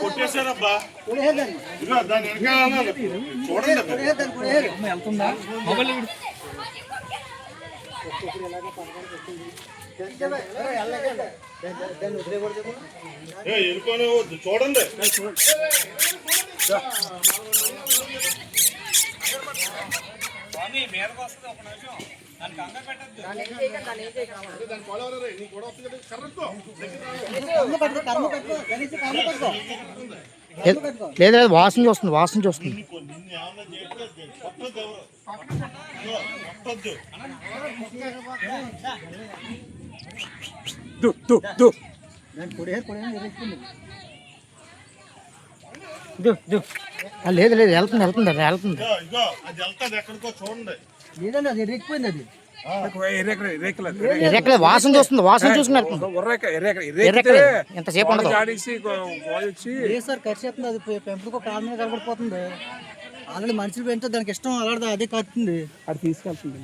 కొట్టేశారబ్బా. దాని వెనకాల చూడండి వెళ్తుందా మొబైల్ వెళ్ళిపోయి వద్దు చూడండి. మీదకి వస్తుంది ఒక నిమిషం దానికి కంగా పెట్టద్దు. లేదు లేదు వాసన చూస్తుంది వాసన చూస్తుంది. లేదు లేదు వెళ్తుంది వెళ్తుంది వెళ్తుంది. ఎక్కడికో చూడండి. లేదండి అది ఎరిగిపోయింది. అది ఎర్రెక్కలే వాసన చూస్తుంది వాసన చూసుకున్నారు. ఎంతసేపు ఉండదు సార్ ఖర్చు చేస్తుంది. అది పెంపుకు కాళ్ళ మీద కనబడిపోతుంది. ఆల్రెడీ మనుషులు పెంచితే దానికి ఇష్టం అలాంటిది అదే కడుతుంది. అది తీసుకెళ్తుంది.